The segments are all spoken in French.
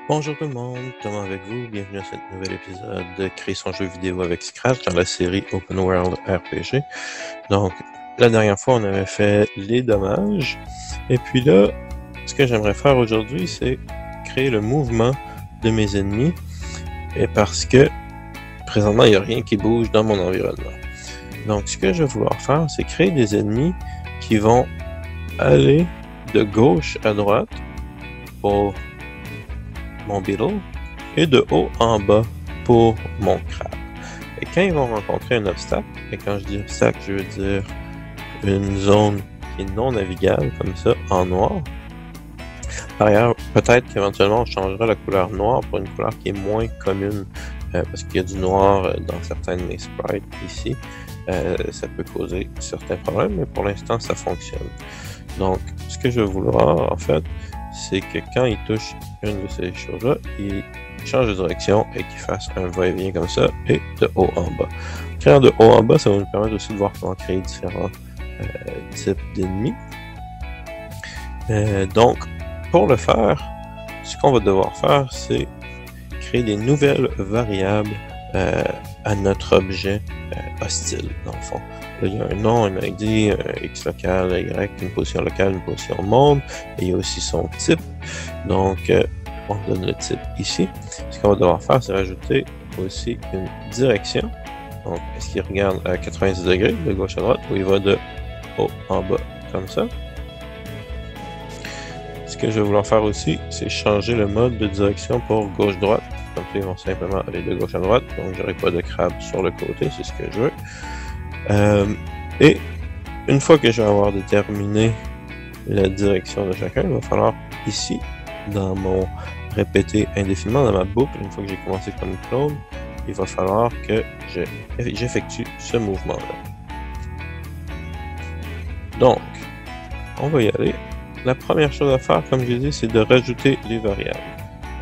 Bonjour tout le monde, Thomas avec vous, bienvenue à ce nouvel épisode de Créer son jeu vidéo avec Scratch dans la série Open World RPG. Donc, la dernière fois on avait fait les dommages, et puis là, ce que j'aimerais faire aujourd'hui, c'est créer le mouvement de mes ennemis, et parce que présentement il n'y a rien qui bouge dans mon environnement. Donc, ce que je vais vouloir faire, c'est créer des ennemis qui vont aller de gauche à droite pour mon beetle et de haut en bas pour mon crabe. Et quand ils vont rencontrer un obstacle, et quand je dis obstacle, je veux dire une zone qui est non navigable, comme ça, en noir. Par ailleurs, peut-être qu'éventuellement on changera la couleur noire pour une couleur qui est moins commune, parce qu'il y a du noir dans certains de mes sprites ici. Ça peut causer certains problèmes, mais pour l'instant ça fonctionne. Donc, ce que je vais vouloir, en fait, c'est que quand il touche une de ces choses-là, il change de direction et qu'il fasse un va-et-vient comme ça, et de haut en bas. Créer de haut en bas, ça va nous permettre aussi de voir comment créer différents types d'ennemis. Donc, pour le faire, ce qu'on va devoir faire, c'est créer des nouvelles variables à notre objet hostile, dans le fond. Là, il y a un nom, un ID, un X local, un Y, une position locale, une position monde, et il y a aussi son type. Donc, on donne le type ici. Ce qu'on va devoir faire, c'est rajouter aussi une direction. Donc, est-ce qu'il regarde à 90 degrés, de gauche à droite, ou il va de haut en bas, comme ça. Ce que je vais vouloir faire aussi, c'est changer le mode de direction pour gauche-droite. Comme ça, ils vont simplement aller de gauche à droite, donc j'aurai pas de crabe sur le côté, c'est ce que je veux. Et une fois que je vais avoir déterminé la direction de chacun, il va falloir ici, dans mon répéter indéfiniment, dans ma boucle, une fois que j'ai commencé comme clone, il va falloir que j'effectue ce mouvement-là. Donc, on va y aller. La première chose à faire, comme j'ai dit, c'est de rajouter les variables.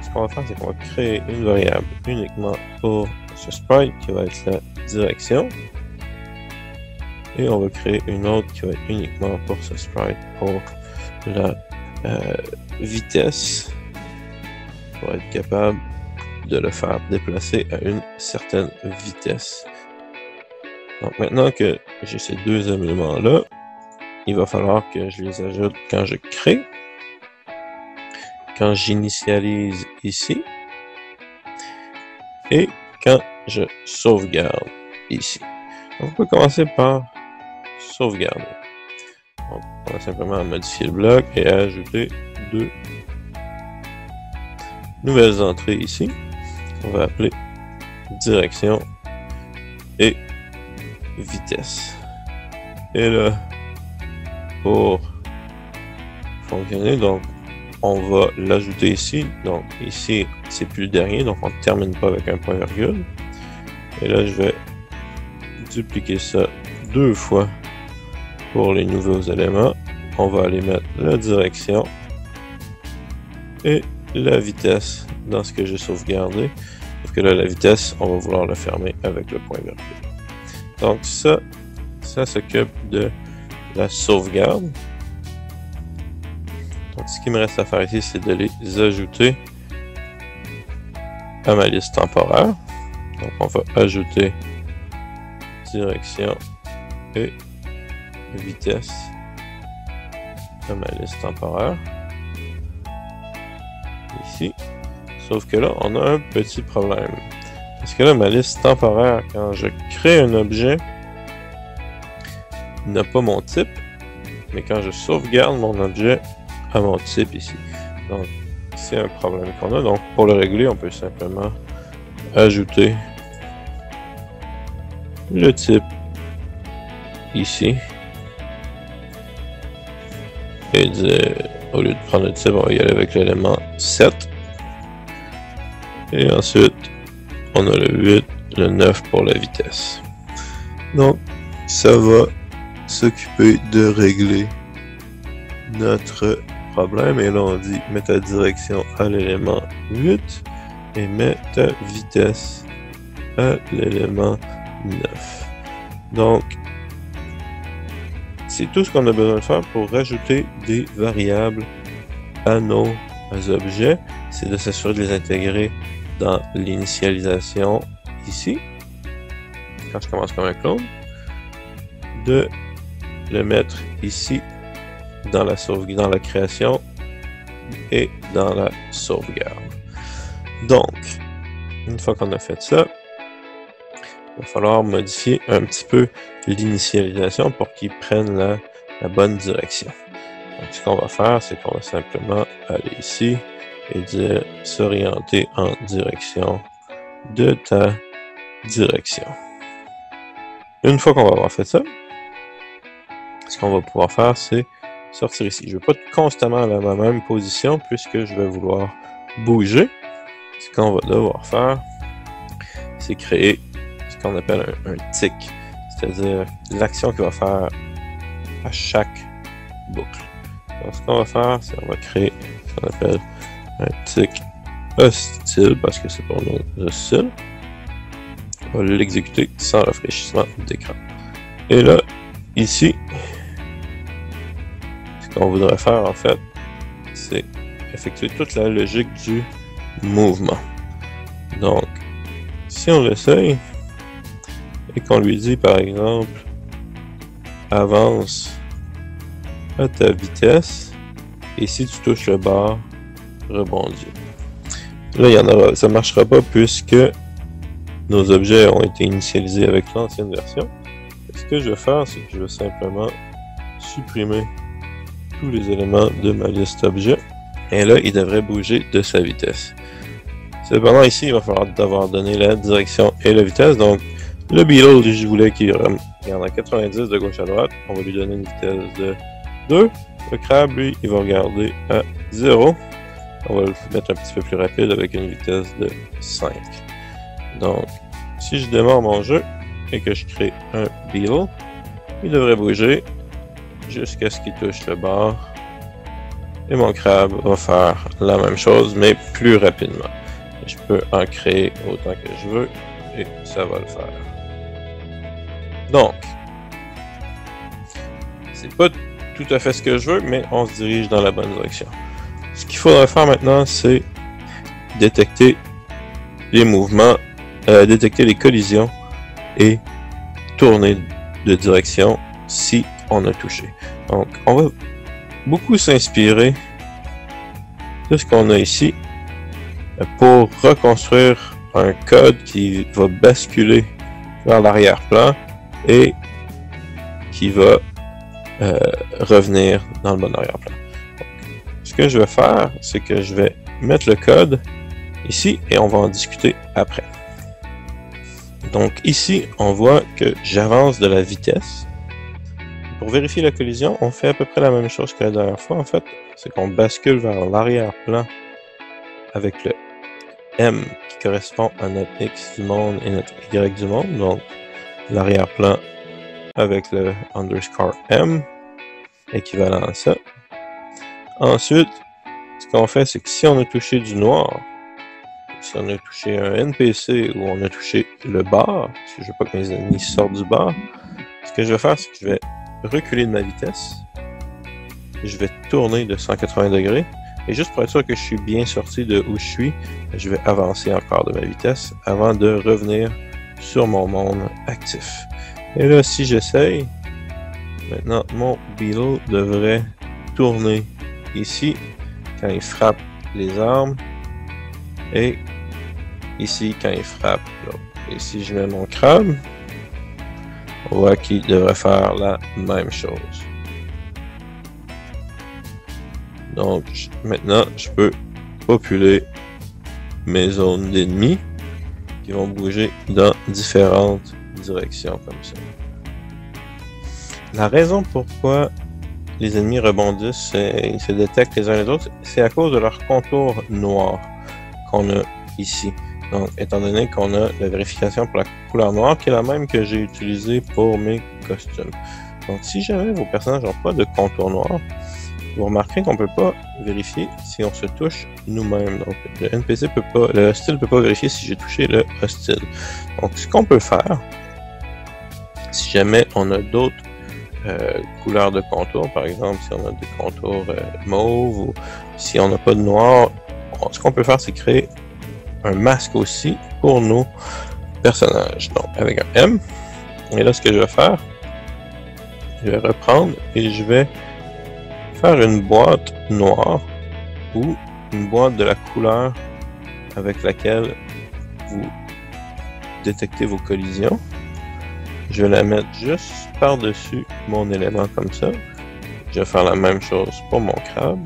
Ce qu'on va faire, c'est qu'on va créer une variable uniquement pour ce sprite qui va être la direction. Et on va créer une autre qui va être uniquement pour ce sprite pour la vitesse, pour être capable de le faire déplacer à une certaine vitesse. Donc maintenant que j'ai ces deux éléments-là, il va falloir que je les ajoute quand je crée, quand j'initialise ici, et quand je sauvegarde ici. Donc, on peut commencer par sauvegarder. Donc, on va simplement modifier le bloc et ajouter deux nouvelles entrées ici. On va appeler direction et vitesse. Et là, pour fonctionner, donc on va l'ajouter ici. Donc ici, c'est plus le dernier, donc on ne termine pas avec un point virgule. Et là, je vais dupliquer ça deux fois pour les nouveaux éléments. On va aller mettre la direction et la vitesse dans ce que j'ai sauvegardé. Sauf que là, la vitesse, on va vouloir la fermer avec le point virgule. Donc ça s'occupe de la sauvegarde. Donc ce qu'il me reste à faire ici, c'est de les ajouter à ma liste temporaire. Donc on va ajouter direction et vitesse à ma liste temporaire. Ici. Sauf que là, on a un petit problème. Parce que là, ma liste temporaire, quand je crée un objet, n'a pas mon type, mais quand je sauvegarde mon objet à mon type ici. Donc, c'est un problème qu'on a. Donc, pour le régler, on peut simplement ajouter le type ici. Et dire, au lieu de prendre le type, on va y aller avec l'élément 7. Et ensuite, on a le 8, le 9 pour la vitesse. Donc, ça va s'occuper de régler notre problème. Et là, on dit mets ta direction à l'élément 8 et mets ta vitesse à l'élément 9. Donc, c'est tout ce qu'on a besoin de faire pour rajouter des variables à nos objets. c'est de s'assurer de les intégrer dans l'initialisation ici, quand je commence comme un clone, de le mettre ici dans la sauvegarde, dans la création et dans la sauvegarde. Donc, une fois qu'on a fait ça, il va falloir modifier un petit peu l'initialisation pour qu'il prenne la bonne direction. Donc, ce qu'on va faire, c'est qu'on va simplement aller ici et dire s'orienter en direction de ta direction. Une fois qu'on va avoir fait ça, ce qu'on va pouvoir faire, c'est sortir ici. Je ne veux pas constamment à la même position puisque je vais vouloir bouger. Ce qu'on va devoir faire, c'est créer ce qu'on appelle un tick, c'est-à-dire l'action qu'il va faire à chaque boucle. Donc, ce qu'on va faire, c'est qu'on va créer ce qu'on appelle un tick hostile, parce que c'est pour nous hostile. On va l'exécuter sans rafraîchissement d'écran. Et là, ici, ce qu'on voudrait faire, en fait, c'est effectuer toute la logique du mouvement. Donc, si on l'essaye et qu'on lui dit, par exemple, avance à ta vitesse, et si tu touches le bar, rebondis. Là, ça ne marchera pas puisque nos objets ont été initialisés avec l'ancienne version. Ce que je vais faire, c'est que je vais simplement supprimer tous les éléments de ma liste objet. Et là, il devrait bouger de sa vitesse. Cependant, ici, il va falloir d'abord donner la direction et la vitesse. Donc, le Beetle, je voulais qu'il y en a 90 de gauche à droite. On va lui donner une vitesse de 2. Le crabe, lui, il va regarder à 0. On va le mettre un petit peu plus rapide avec une vitesse de 5. Donc, si je démarre mon jeu et que je crée un Beetle, il devrait bouger jusqu'à ce qu'il touche le bar. Et mon crabe va faire la même chose, mais plus rapidement. Je peux en créer autant que je veux et ça va le faire. Donc, c'est pas tout à fait ce que je veux, mais on se dirige dans la bonne direction. Ce qu'il faudra faire maintenant, c'est détecter les mouvements, détecter les collisions et tourner de direction si on a touché. Donc, on va beaucoup s'inspirer de ce qu'on a ici pour reconstruire un code qui va basculer vers l'arrière-plan et qui va revenir dans le bon arrière-plan. Ce que je vais faire, c'est que je vais mettre le code ici et on va en discuter après. Donc ici, on voit que j'avance de la vitesse. Pour vérifier la collision, on fait à peu près la même chose que la dernière fois. En fait, c'est qu'on bascule vers l'arrière-plan avec le M qui correspond à notre X du monde et notre Y du monde. Donc l'arrière-plan avec le underscore M équivalent à ça. Ensuite, ce qu'on fait, c'est que si on a touché du noir, si on a touché un NPC ou on a touché le bar, parce que je veux pas que mes ennemis sortent du bar, ce que je vais faire, c'est que je vais reculer de ma vitesse, je vais tourner de 180 degrés, et juste pour être sûr que je suis bien sorti de où je suis, je vais avancer encore de ma vitesse avant de revenir sur mon monde actif. Et là, si j'essaye, maintenant mon Beetle devrait tourner ici quand il frappe les armes et ici quand il frappe l'autre. Et si je mets mon crabe, on voit qu'il devrait faire la même chose. Donc maintenant je peux populer mes zones d'ennemis qui vont bouger dans différentes directions comme ça. La raison pourquoi les ennemis rebondissent et se détectent les uns les autres, c'est à cause de leur contour noir qu'on a ici. Donc, étant donné qu'on a la vérification pour la couleur noire, qui est la même que j'ai utilisée pour mes costumes. Donc, si jamais vos personnages n'ont pas de contour noir, vous remarquerez qu'on ne peut pas vérifier si on se touche nous-mêmes. Donc, le NPC peut pas, le hostile ne peut pas vérifier si j'ai touché le hostile. Donc, ce qu'on peut faire, si jamais on a d'autres couleurs de contour, par exemple, si on a des contours mauve ou si on n'a pas de noir, ce qu'on peut faire, c'est créer un masque aussi pour nos personnages. Donc, avec un M. Et là, ce que je vais faire, je vais reprendre et je vais faire une boîte noire ou une boîte de la couleur avec laquelle vous détectez vos collisions. Je vais la mettre juste par-dessus mon élément comme ça. Je vais faire la même chose pour mon crabe.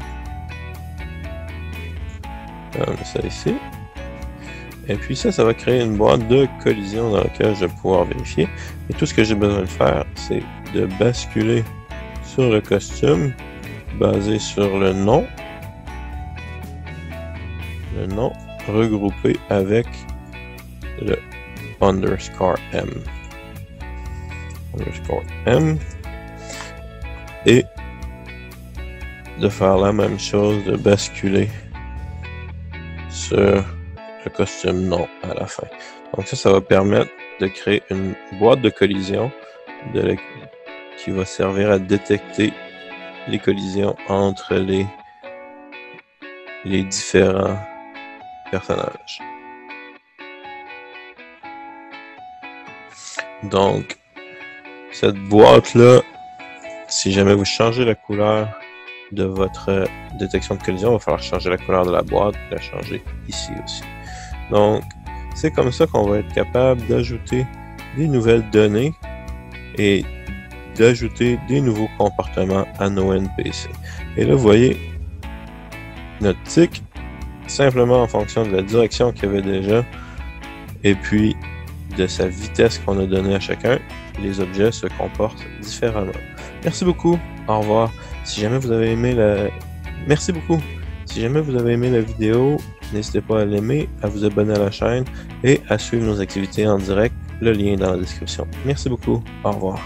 Comme ça ici. Et puis ça va créer une boîte de collision dans laquelle je vais pouvoir vérifier. Et tout ce que j'ai besoin de faire, c'est de basculer sur le costume, basé sur le nom. Le nom regroupé avec le underscore M. Underscore M. Et de faire la même chose, de basculer sur le costume nom à la fin. Donc ça va permettre de créer une boîte de collision qui va servir à détecter les collisions entre les différents personnages. Donc, cette boîte-là, si jamais vous changez la couleur de votre détection de collision, il va falloir changer la couleur de la boîte et la changer ici aussi. Donc, c'est comme ça qu'on va être capable d'ajouter des nouvelles données et d'ajouter des nouveaux comportements à nos NPC. Et là, vous voyez, notre tic, simplement en fonction de la direction qu'il y avait déjà, et puis de sa vitesse qu'on a donnée à chacun, les objets se comportent différemment. Merci beaucoup. Au revoir. Si jamais vous avez aimé Merci beaucoup. Si jamais vous avez aimé la vidéo, n'hésitez pas à l'aimer, à vous abonner à la chaîne et à suivre nos activités en direct. Le lien est dans la description. Merci beaucoup. Au revoir.